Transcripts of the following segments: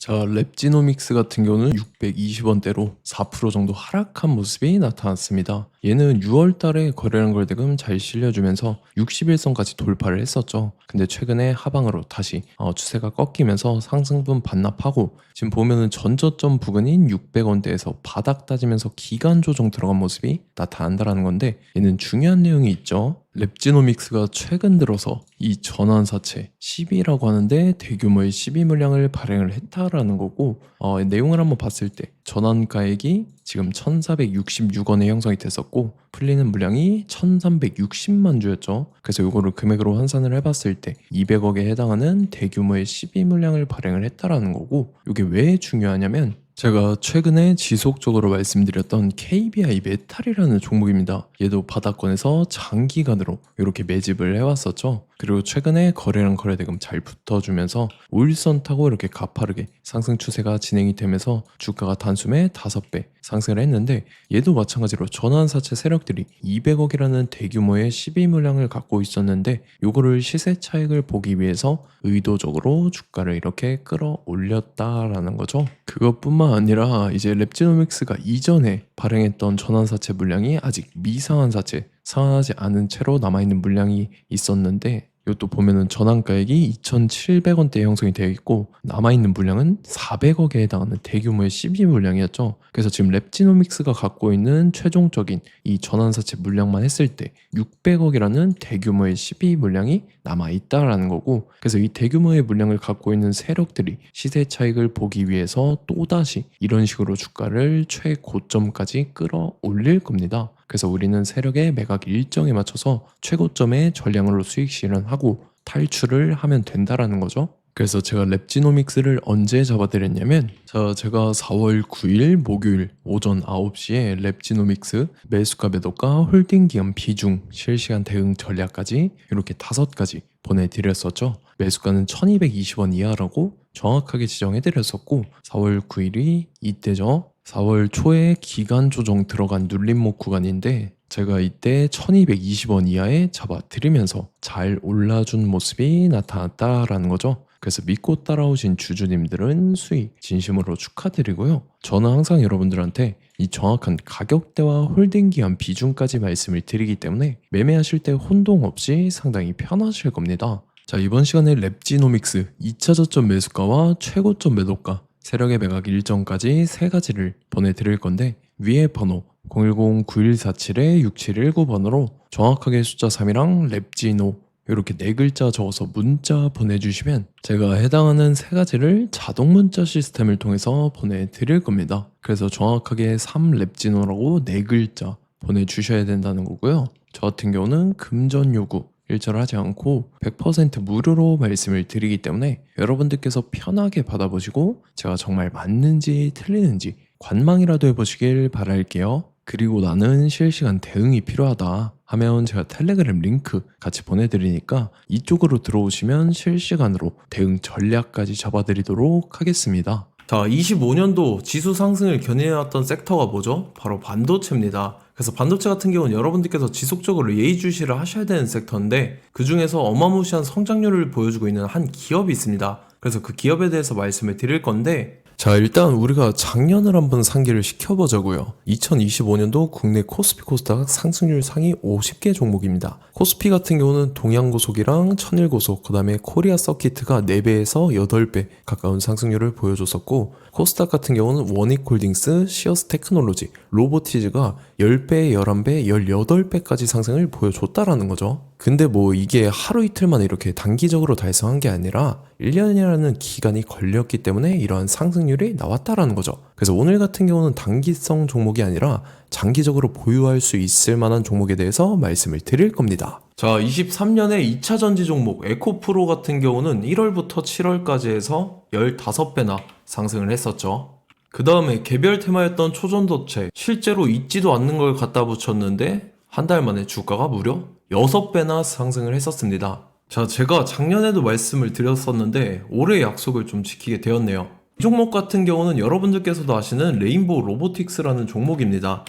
자, 랩지노믹스 같은 경우는 620원대로 4% 정도 하락한 모습이 나타났습니다. 얘는 6월 달에 거래량 거래대금 잘 실려주면서 60일선까지 돌파를 했었죠. 근데 최근에 하방으로 다시 추세가 꺾이면서 상승분 반납하고 지금 보면은 전저점 부근인 600원대에서 바닥 따지면서 기간 조정 들어간 모습이 나타난다라는 건데, 얘는 중요한 내용이 있죠. 랩지노믹스가 최근 들어서 이 전환사채 12라고 하는데 대규모의 12 물량을 발행을 했다라는 거고, 내용을 한번 봤을 때 전환가액이 지금 1466원에 형성이 됐었고 풀리는 물량이 1360만 주였죠. 그래서 이거를 금액으로 환산을 해봤을 때 200억에 해당하는 대규모의 12 물량을 발행을 했다라는 거고, 이게 왜 중요하냐면 제가 최근에 지속적으로 말씀드렸던 KBI 메탈이라는 종목입니다. 얘도 바닥권에서 장기간으로 이렇게 매집을 해왔었죠. 그리고 최근에 거래량 거래대금 잘 붙어주면서 5일선 타고 이렇게 가파르게 상승 추세가 진행이 되면서 주가가 단숨에 5배 상승을 했는데, 얘도 마찬가지로 전환사채 세력들이 200억이라는 대규모의 12 물량을 갖고 있었는데 요거를 시세 차익을 보기 위해서 의도적으로 주가를 이렇게 끌어올렸다라는 거죠. 그것뿐만 아니라 이제 랩지노믹스가 이전에 발행했던 전환사채 물량이 아직 미상한 사채, 상환하지 않은 채로 남아있는 물량이 있었는데, 이것도 보면은 전환가액이 2,700원대에 형성이 되어 있고 남아있는 물량은 400억에 해당하는 대규모의 12 물량이었죠. 그래서 지금 랩지노믹스가 갖고 있는 최종적인 이 전환사채 물량만 했을 때 600억이라는 대규모의 12 물량이 남아있다라는 거고, 그래서 이 대규모의 물량을 갖고 있는 세력들이 시세 차익을 보기 위해서 또다시 이런 식으로 주가를 최고점까지 끌어올릴 겁니다. 그래서 우리는 세력의 매각 일정에 맞춰서 최고점의 전량으로 수익 실현하고 탈출을 하면 된다라는 거죠. 그래서 제가 랩지노믹스를 언제 잡아드렸냐면, 제가 4월 9일 목요일 오전 9시에 랩지노믹스 매수가 매도가 홀딩 기간 비중 실시간 대응 전략까지 이렇게 5가지 보내드렸었죠. 매수가는 1220원 이하라고 정확하게 지정해드렸었고 4월 9일이 이때죠. 4월 초에 기간 조정 들어간 눌림목 구간인데 제가 이때 1220원 이하에 잡아드리면서 잘 올라준 모습이 나타났다라는 거죠. 그래서 믿고 따라오신 주주님들은 수익 진심으로 축하드리고요. 저는 항상 여러분들한테 이 정확한 가격대와 홀딩 기간 비중까지 말씀을 드리기 때문에 매매하실 때 혼동 없이 상당히 편하실 겁니다. 자, 이번 시간에 랩지노믹스 2차 저점 매수가와 최고점 매도가, 세력의 매각 일정까지 3가지를 보내드릴 건데, 위에 번호 010-9147-6719번으로 정확하게 숫자 3이랑 랩지노 이렇게 4글자 적어서 문자 보내주시면 제가 해당하는 3가지를 자동 문자 시스템을 통해서 보내드릴 겁니다. 그래서 정확하게 3랩지노라고 4글자 보내주셔야 된다는 거고요. 저 같은 경우는 금전 요구 일절하지 않고 100% 무료로 말씀을 드리기 때문에 여러분들께서 편하게 받아보시고 제가 정말 맞는지 틀리는지 관망이라도 해보시길 바랄게요. 그리고 나는 실시간 대응이 필요하다 하면 제가 텔레그램 링크 같이 보내드리니까 이쪽으로 들어오시면 실시간으로 대응 전략까지 잡아드리도록 하겠습니다. 자, 25년도 지수 상승을 견인해왔던 섹터가 뭐죠? 바로 반도체입니다. 그래서 반도체 같은 경우는 여러분들께서 지속적으로 예의주시를 하셔야 되는 섹터인데, 그 중에서 어마무시한 성장률을 보여주고 있는 한 기업이 있습니다. 그래서 그 기업에 대해서 말씀을 드릴 건데, 자, 일단 우리가 작년을 한번 상기를 시켜보자고요. 2025년도 국내 코스피 코스닥 상승률 상위 50개 종목입니다. 코스피 같은 경우는 동양고속이랑 천일고속, 그 다음에 코리아 서키트가 4배에서 8배 가까운 상승률을 보여줬었고, 코스닥 같은 경우는 원익홀딩스, 시어스 테크놀로지, 로보티즈가 10배, 11배, 18배까지 상승을 보여줬다라는 거죠. 근데 뭐 이게 하루 이틀만 이렇게 단기적으로 달성한 게 아니라 1년이라는 기간이 걸렸기 때문에 이러한 상승률이 나왔다라는 거죠. 그래서 오늘 같은 경우는 단기성 종목이 아니라 장기적으로 보유할 수 있을 만한 종목에 대해서 말씀을 드릴 겁니다. 자, 23년에 2차 전지 종목 에코프로 같은 경우는 1월부터 7월까지 해서 15배나 상승을 했었죠. 그 다음에 개별 테마였던 초전도체, 실제로 있지도 않는 걸 갖다 붙였는데 한 달 만에 주가가 무려 6배나 상승을 했었습니다. 자, 제가 작년에도 말씀을 드렸었는데 올해 약속을 좀 지키게 되었네요. 이 종목 같은 경우는 여러분들께서도 아시는 레인보우 로보틱스라는 종목입니다.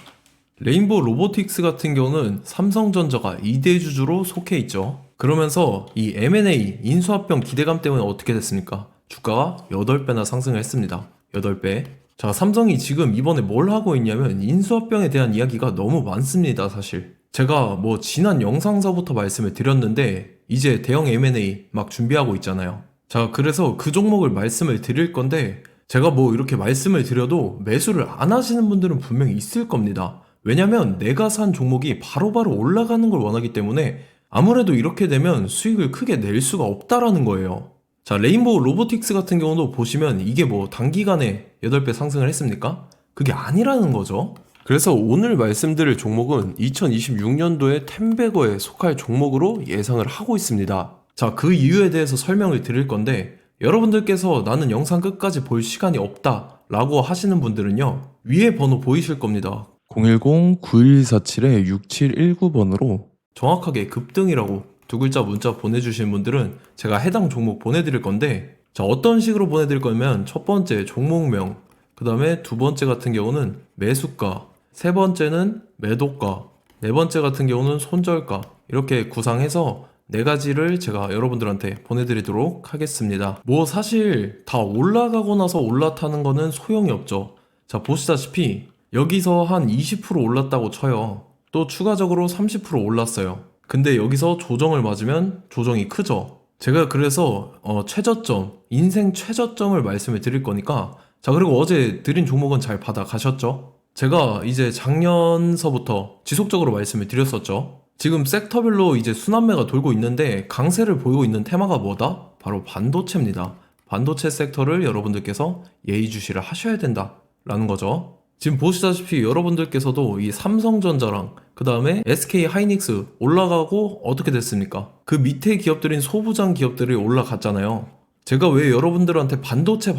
레인보우 로보틱스 같은 경우는 삼성전자가 2대 주주로 속해 있죠. 그러면서 이 M&A 인수합병 기대감 때문에 어떻게 됐습니까? 주가가 8배나 상승을 했습니다. 8배. 자, 삼성이 지금 이번에 뭘 하고 있냐면 인수합병에 대한 이야기가 너무 많습니다, 사실. 제가 뭐 지난 영상서부터 말씀을 드렸는데 이제 대형 M&A 막 준비하고 있잖아요. 자, 그래서 그 종목을 말씀을 드릴 건데 제가 뭐 이렇게 말씀을 드려도 매수를 안 하시는 분들은 분명히 있을 겁니다. 왜냐면 내가 산 종목이 바로바로 올라가는 걸 원하기 때문에 아무래도 이렇게 되면 수익을 크게 낼 수가 없다라는 거예요. 자, 레인보우 로보틱스 같은 경우도 보시면 이게 뭐 단기간에 8배 상승을 했습니까? 그게 아니라는 거죠. 그래서 오늘 말씀드릴 종목은 2026년도에 템베거에 속할 종목으로 예상을 하고 있습니다. 자, 그 이유에 대해서 설명을 드릴 건데 여러분들께서 나는 영상 끝까지 볼 시간이 없다 라고 하시는 분들은요, 위에 번호 보이실 겁니다. 010-9147-6719번으로 정확하게 급등이라고 두 글자 문자 보내주신 분들은 제가 해당 종목 보내드릴 건데, 자, 어떤 식으로 보내드릴 거냐면 첫 번째 종목명, 그 다음에 두 번째 같은 경우는 매수가, 세 번째는 매도가, 네 번째 같은 경우는 손절가, 이렇게 구상해서 네 가지를 제가 여러분들한테 보내드리도록 하겠습니다. 뭐 사실 다 올라가고 나서 올라타는 거는 소용이 없죠. 자, 보시다시피 여기서 한 20% 올랐다고 쳐요. 또 추가적으로 30% 올랐어요. 근데 여기서 조정을 맞으면 조정이 크죠. 제가 그래서 최저점, 인생 최저점을 말씀을 드릴 거니까, 자, 그리고 어제 드린 종목은 잘 받아가셨죠? 제가 이제 작년서부터 지속적으로 말씀을 드렸었죠. 지금 섹터별로 이제 순환매가 돌고 있는데 강세를 보이고 있는 테마가 뭐다? 바로 반도체입니다. 반도체 섹터를 여러분들께서 예의주시를 하셔야 된다라는 거죠. 지금 보시다시피 여러분들께서도 이 삼성전자랑 그 다음에 SK 하이닉스 올라가고 어떻게 됐습니까? 그 밑에 기업들인 소부장 기업들이 올라갔잖아요. 제가 왜 여러분들한테 반도체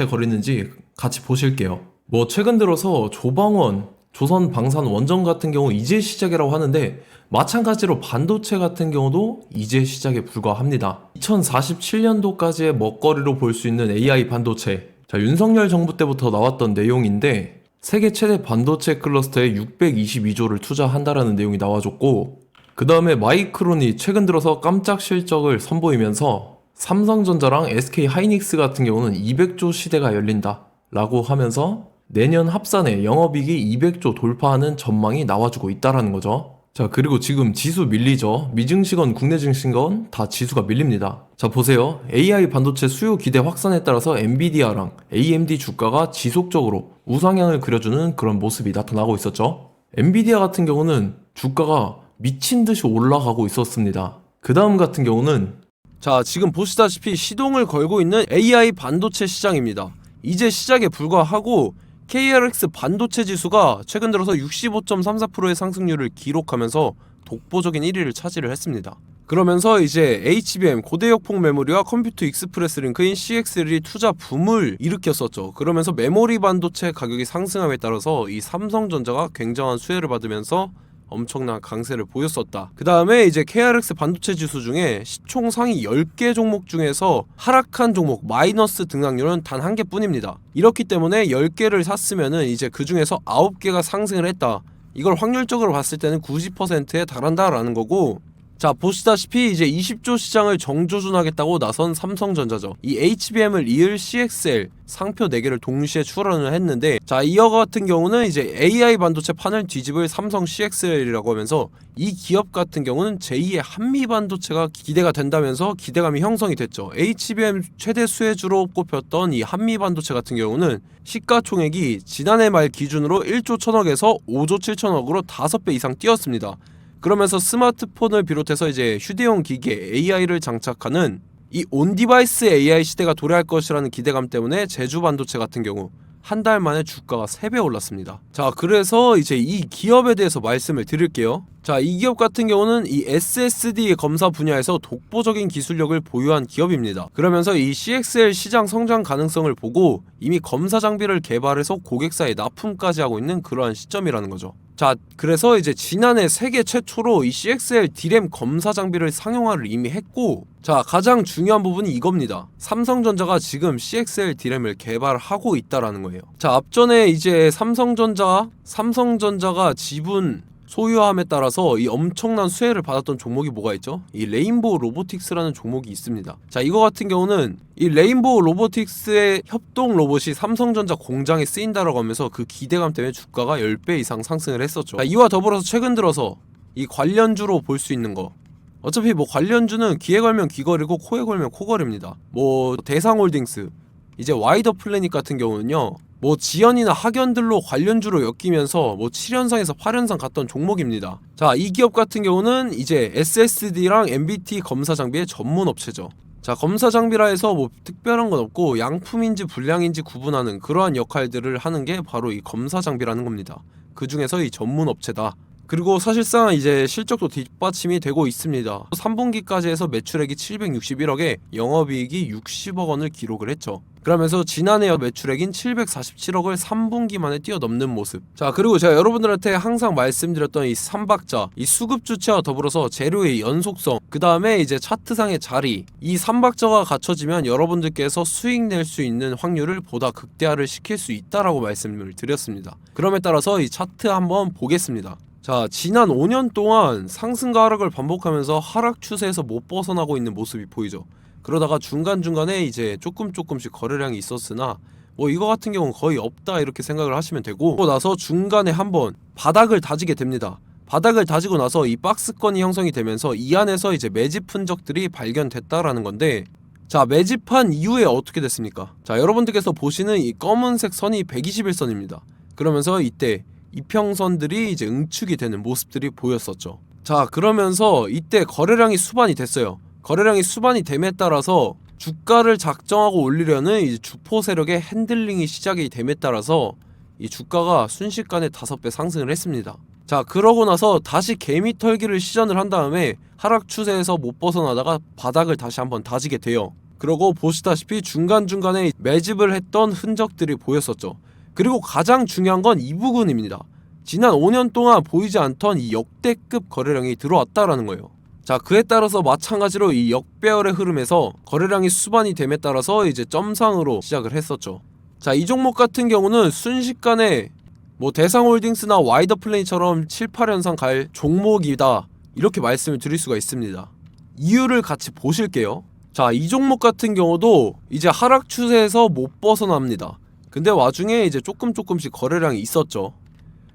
거리는지 같이 보실게요. 뭐 최근 들어서 조방원, 조선방산원전 같은 경우 이제 시작이라고 하는데 마찬가지로 반도체 같은 경우도 이제 시작에 불과합니다. 2047년도까지의 먹거리로 볼 수 있는 AI 반도체. 자, 윤석열 정부 때부터 나왔던 내용인데 세계 최대 반도체 클러스터에 622조를 투자한다라는 내용이 나와줬고, 그 다음에 마이크론이 최근 들어서 깜짝 실적을 선보이면서 삼성전자랑 SK 하이닉스 같은 경우는 200조 시대가 열린다 라고 하면서 내년 합산에 영업이익이 200조 돌파하는 전망이 나와주고 있다라는 거죠. 자, 그리고 지금 지수 밀리죠. 미증시건 국내 증시건 다 지수가 밀립니다. 자, 보세요. AI 반도체 수요 기대 확산에 따라서 엔비디아랑 AMD 주가가 지속적으로 우상향을 그려주는 그런 모습이 나타나고 있었죠. 엔비디아 같은 경우는 주가가 미친 듯이 올라가고 있었습니다. 그 다음 같은 경우는, 자, 지금 보시다시피 시동을 걸고 있는 AI 반도체 시장입니다. 이제 시작에 불과하고 KRX 반도체 지수가 최근 들어서 65.34%의 상승률을 기록하면서 독보적인 1위를 차지를 했습니다. 그러면서 이제 HBM 고대역폭 메모리와 컴퓨터 익스프레스 링크인 CXL이 투자 붐을 일으켰었죠. 그러면서 메모리 반도체 가격이 상승함에 따라서 이 삼성전자가 굉장한 수혜를 받으면서 엄청난 강세를 보였었다. 그 다음에 이제 KRX 반도체 지수 중에 시총 상위 10개 종목 중에서 하락한 종목 마이너스 등락률은 단 1개뿐입니다. 이렇기 때문에 10개를 샀으면은 이제 그 중에서 9개가 상승을 했다. 이걸 확률적으로 봤을 때는 90%에 달한다라는 거고, 자, 보시다시피 이제 20조 시장을 정조준하겠다고 나선 삼성전자죠. 이 HBM을 이을 CXL 상표 4개를 동시에 출원을 했는데, 자, 이어 같은 경우는 이제 AI 반도체 판을 뒤집을 삼성 CXL이라고 하면서 이 기업 같은 경우는 제2의 한미 반도체가 기대가 된다면서 기대감이 형성이 됐죠. HBM 최대 수혜주로 꼽혔던 이 한미 반도체 같은 경우는 시가총액이 지난해 말 기준으로 1조 1000억에서 5조 7천억으로 5배 이상 뛰었습니다. 그러면서 스마트폰을 비롯해서 이제 휴대용 기기에 AI를 장착하는 이 온디바이스 AI 시대가 도래할 것이라는 기대감 때문에 제주 반도체 같은 경우 한 달 만에 주가가 3배 올랐습니다. 자, 그래서 이제 이 기업에 대해서 말씀을 드릴게요. 자, 이 기업 같은 경우는 이 SSD 검사 분야에서 독보적인 기술력을 보유한 기업입니다. 그러면서 이 CXL 시장 성장 가능성을 보고 이미 검사 장비를 개발해서 고객사에 납품까지 하고 있는 그러한 시점이라는 거죠. 자, 그래서 이제 지난해 세계 최초로 이 CXL D램 검사 장비를 상용화를 이미 했고, 자, 가장 중요한 부분이 이겁니다. 삼성전자가 지금 CXL D램을 개발하고 있다라는 거예요. 자, 앞전에 이제 삼성전자가 지분 소유함에 따라서 이 엄청난 수혜를 받았던 종목이 뭐가 있죠? 이 레인보우 로보틱스라는 종목이 있습니다. 자, 이거 같은 경우는 이 레인보우 로보틱스의 협동 로봇이 삼성전자 공장에 쓰인다라고 하면서 그 기대감 때문에 주가가 10배 이상 상승을 했었죠. 자, 이와 더불어서 최근 들어서 이 관련주로 볼 수 있는 거, 어차피 뭐 관련주는 귀에 걸면 귀걸이고 코에 걸면 코걸이입니다. 뭐 대상홀딩스, 이제 와이더 플래닛 같은 경우는요, 뭐 지연이나 학연들로 관련주로 엮이면서 뭐 7연상에서 8연상 갔던 종목입니다. 자, 이 기업 같은 경우는 이제 SSD랑 MBT 검사 장비의 전문 업체죠. 자, 검사 장비라 해서 뭐 특별한 건 없고 양품인지 불량인지 구분하는 그러한 역할들을 하는 게 바로 이 검사 장비라는 겁니다. 그 중에서 이 전문 업체다. 그리고 사실상 이제 실적도 뒷받침이 되고 있습니다. 3분기까지 해서 매출액이 761억에 영업이익이 60억 원을 기록을 했죠. 그러면서 지난해 매출액인 747억을 3분기 만에 뛰어넘는 모습. 자, 그리고 제가 여러분들한테 항상 말씀드렸던 이 3박자, 이 수급 주체와 더불어서 재료의 연속성, 그 다음에 이제 차트상의 자리, 이 3박자가 갖춰지면 여러분들께서 수익 낼 수 있는 확률을 보다 극대화를 시킬 수 있다라고 말씀을 드렸습니다. 그럼에 따라서 이 차트 한번 보겠습니다. 자, 지난 5년 동안 상승과 하락을 반복하면서 하락 추세에서 못 벗어나고 있는 모습이 보이죠. 그러다가 중간중간에 이제 조금씩 거래량이 있었으나 뭐 이거 같은 경우는 거의 없다 이렇게 생각을 하시면 되고, 그러고 나서 중간에 한번 바닥을 다지게 됩니다. 바닥을 다지고 나서 이 박스권이 형성이 되면서 이 안에서 이제 매집 흔적들이 발견됐다라는 건데, 자, 매집한 이후에 어떻게 됐습니까? 자, 여러분들께서 보시는 이 검은색 선이 121선입니다. 그러면서 이때 이평선들이 이제 응축이 되는 모습들이 보였었죠. 자, 그러면서 이때 거래량이 수반이 됐어요. 거래량이 수반이 됨에 따라서 주가를 작정하고 올리려는 이제 주포 세력의 핸들링이 시작이 됨에 따라서 이 주가가 순식간에 5배 상승을 했습니다. 자, 그러고 나서 다시 개미 털기를 시전을 한 다음에 하락 추세에서 못 벗어나다가 바닥을 다시 한번 다지게 돼요. 그러고 보시다시피 중간중간에 매집을 했던 흔적들이 보였었죠. 그리고 가장 중요한 건 이 부분입니다. 지난 5년 동안 보이지 않던 이 역대급 거래량이 들어왔다라는 거예요. 자, 그에 따라서 마찬가지로 이 역배열의 흐름에서 거래량이 수반이 됨에 따라서 이제 점상으로 시작을 했었죠. 자, 이 종목 같은 경우는 순식간에 뭐 대상홀딩스나 와이더 플래닛처럼 7, 8연상 갈 종목이다 이렇게 말씀을 드릴 수가 있습니다. 이유를 같이 보실게요. 자, 이 종목 같은 경우도 이제 하락 추세에서 못 벗어납니다. 근데 와중에 이제 조금씩 거래량이 있었죠.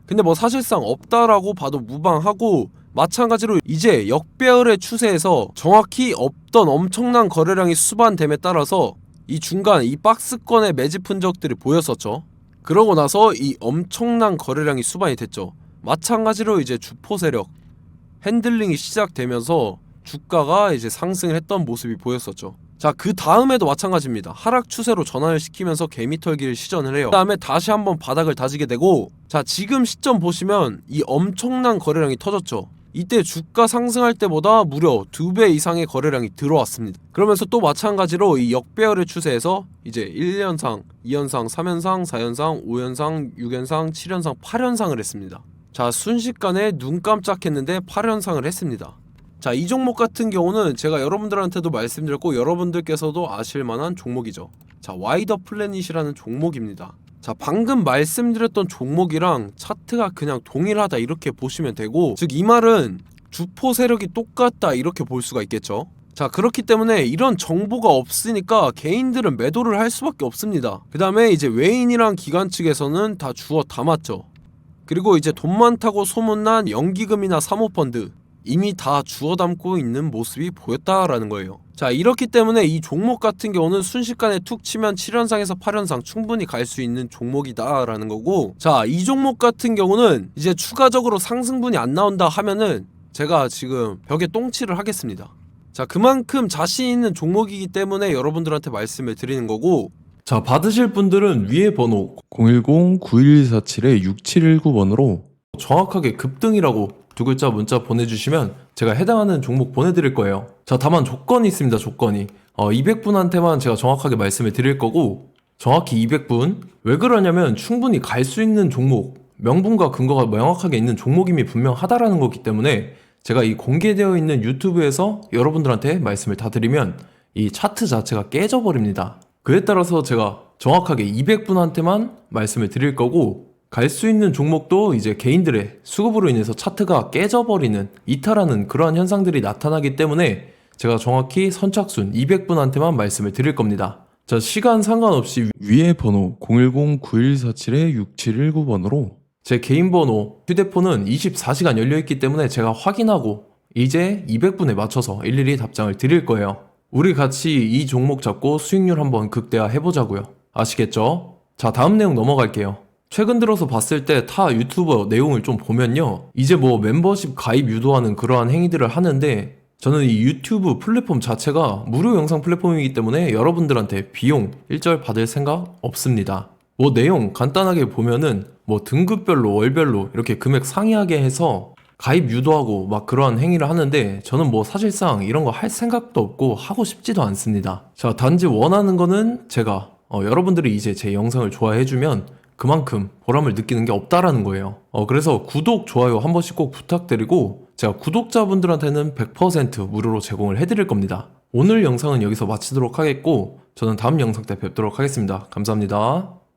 근데 뭐 사실상 없다라고 봐도 무방하고, 마찬가지로 이제 역배열의 추세에서 정확히 없던 엄청난 거래량이 수반됨에 따라서 이 중간 이 박스권의 매집 흔적들이 보였었죠. 그러고 나서 이 엄청난 거래량이 수반이 됐죠. 마찬가지로 이제 주포 세력 핸들링이 시작되면서 주가가 이제 상승을 했던 모습이 보였었죠. 자, 그 다음에도 마찬가지입니다. 하락 추세로 전환을 시키면서 개미 털기를 시전을 해요. 그 다음에 다시 한번 바닥을 다지게 되고, 자, 지금 시점 보시면 이 엄청난 거래량이 터졌죠. 이때 주가 상승할 때보다 무려 2배 이상의 거래량이 들어왔습니다. 그러면서 또 마찬가지로 이 역배열의 추세에서 이제 1연상, 2연상, 3연상, 4연상, 5연상, 6연상, 7연상, 8연상을 했습니다. 자, 순식간에 눈 깜짝했는데 8연상을 했습니다. 자, 이 종목 같은 경우는 제가 여러분들한테도 말씀드렸고 여러분들께서도 아실만한 종목이죠. 자, 와이더 플래닛이라는 종목입니다. 자, 방금 말씀드렸던 종목이랑 차트가 그냥 동일하다 이렇게 보시면 되고, 즉 이 말은 주포 세력이 똑같다 이렇게 볼 수가 있겠죠. 자, 그렇기 때문에 이런 정보가 없으니까 개인들은 매도를 할 수밖에 없습니다. 그 다음에 이제 외인이랑 기관 측에서는 다 주워 담았죠. 그리고 이제 돈 많다고 소문난 연기금이나 사모펀드 이미 다 주워 담고 있는 모습이 보였다라는 거예요. 자, 이렇기 때문에 이 종목 같은 경우는 순식간에 툭 치면 7연상에서 8연상 충분히 갈 수 있는 종목이다라는 거고, 자, 이 종목 같은 경우는 이제 추가적으로 상승분이 안 나온다 하면은 제가 지금 벽에 똥칠을 하겠습니다. 자, 그만큼 자신 있는 종목이기 때문에 여러분들한테 말씀을 드리는 거고, 자, 받으실 분들은 위에 번호 010-9147-6719번으로 정확하게 급등이라고 2글자 문자 보내주시면 제가 해당하는 종목 보내드릴 거예요. 자, 다만 조건이 있습니다. 조건이 200분한테만 제가 정확하게 말씀을 드릴 거고, 정확히 200분. 왜 그러냐면 충분히 갈 수 있는 종목, 명분과 근거가 명확하게 있는 종목임이 분명하다라는 거기 때문에 제가 이 공개되어 있는 유튜브에서 여러분들한테 말씀을 다 드리면 이 차트 자체가 깨져버립니다. 그에 따라서 제가 정확하게 200분한테만 말씀을 드릴 거고, 갈 수 있는 종목도 이제 개인들의 수급으로 인해서 차트가 깨져버리는 이탈하는 그러한 현상들이 나타나기 때문에 제가 정확히 선착순 200분한테만 말씀을 드릴 겁니다. 자, 시간 상관없이 위에 번호 010-9147-6719번으로 제 개인 번호, 휴대폰은 24시간 열려있기 때문에 제가 확인하고 이제 200분에 맞춰서 일일이 답장을 드릴 거예요. 우리 같이 이 종목 잡고 수익률 한번 극대화 해보자고요. 아시겠죠? 자, 다음 내용 넘어갈게요. 최근 들어서 봤을 때 타 유튜버 내용을 좀 보면요, 이제 뭐 멤버십 가입 유도하는 그러한 행위들을 하는데, 저는 이 유튜브 플랫폼 자체가 무료 영상 플랫폼이기 때문에 여러분들한테 비용 일절 받을 생각 없습니다. 뭐 내용 간단하게 보면은 뭐 등급별로 월별로 이렇게 금액 상이하게 해서 가입 유도하고 막 그러한 행위를 하는데, 저는 뭐 사실상 이런 거 할 생각도 없고 하고 싶지도 않습니다. 자, 단지 원하는 거는 제가 여러분들이 이제 제 영상을 좋아해주면 그만큼 보람을 느끼는 게 없다라는 거예요. 그래서 구독, 좋아요 한 번씩 꼭 부탁드리고, 제가 구독자분들한테는 100% 무료로 제공을 해드릴 겁니다. 오늘 영상은 여기서 마치도록 하겠고, 저는 다음 영상 때 뵙도록 하겠습니다. 감사합니다.